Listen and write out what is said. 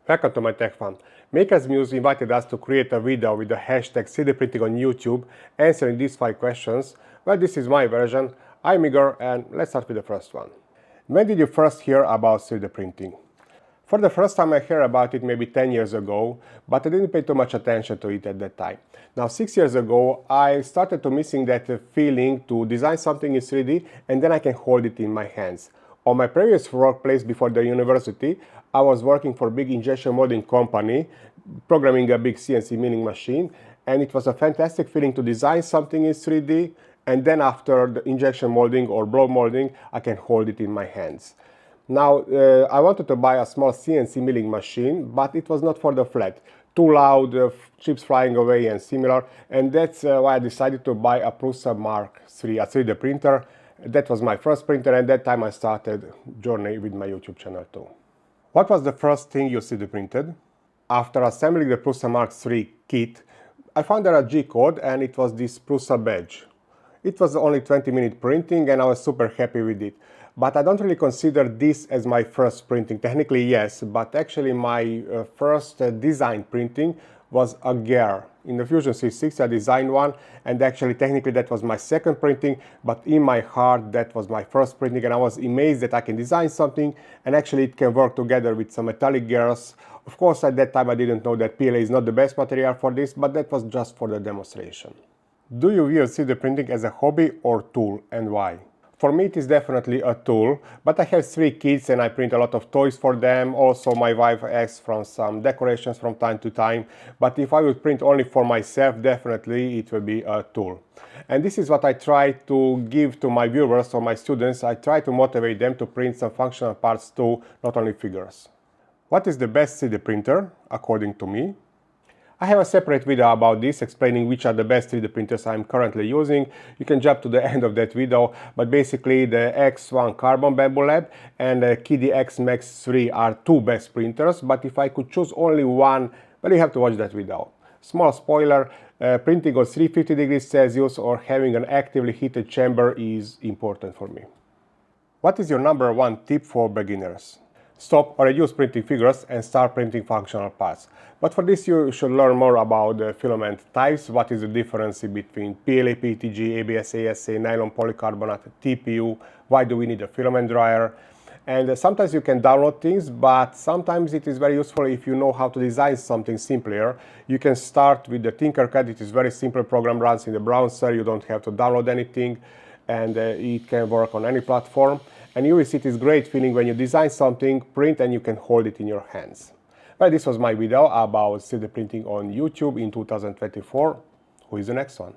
Welcome to MyTechFun. Makers Muse invited us to create a video with the hashtag 3D printing on YouTube, answering these 5 questions. Well, this is my version. I'm Igor, and let's start with the first one. When did you first hear about 3D printing? For the first time I heard about it maybe 10 years ago, but I didn't pay too much attention to it at that time. Now 6 years ago I started to missing that feeling to design something in 3D and then I can hold it in my hands. On my previous workplace before the university, I was working for a big injection molding company, programming a big CNC milling machine, and it was a fantastic feeling to design something in 3D, and then after the injection molding or blow molding, I can hold it in my hands. Now, I wanted to buy a small CNC milling machine, but it was not for the flat. Too loud, chips flying away and similar, and that's why I decided to buy a Prusa Mark III, a 3D printer. That was my first printer, and that time I started journey with my YouTube channel too. What was the first thing you 3D printed? After assembling the Prusa Mark III kit, I found there a G-code, and it was this Prusa badge. It was only 20-minute printing and I was super happy with it. But I don't really consider this as my first printing. Technically yes, but actually my first design printing was a gear. In the Fusion 360 I designed one, and actually technically that was my second printing, but in my heart that was my first printing, and I was amazed that I can design something and actually it can work together with some metallic gears. Of course at that time I didn't know that PLA is not the best material for this, but that was just for the demonstration. Do you view 3D printing as a hobby or tool, and why? For me it is definitely a tool, but I have 3 kids and I print a lot of toys for them. Also my wife asks for some decorations from time to time, but if I would print only for myself, definitely it will be a tool. And this is what I try to give to my viewers or my students. I try to motivate them to print some functional parts too, not only figures. What is the best 3D printer, according to me? I have a separate video about this, explaining which are the best 3D printers I'm currently using. You can jump to the end of that video, but basically the X1 Carbon Bamboo Lab and the KIDI X Max 3 are 2 best printers, but if I could choose only one, well, you have to watch that video. Small spoiler, printing on 350 degrees Celsius or having an actively heated chamber is important for me. What is your number 1 tip for beginners? Stop or reduce printing figures and start printing functional parts. But for this you should learn more about the filament types, what is the difference between PLA, PETG, ABS, ASA, nylon polycarbonate, TPU, why do we need a filament dryer. And sometimes you can download things, but sometimes it is very useful if you know how to design something simpler. You can start with the Tinkercad. It is very simple program, runs in the browser, you don't have to download anything, and it can work on any platform. And you will see it is great feeling when you design something, print, and you can hold it in your hands. Well, this was my video about 3D printing on YouTube in 2024. Who is the next one?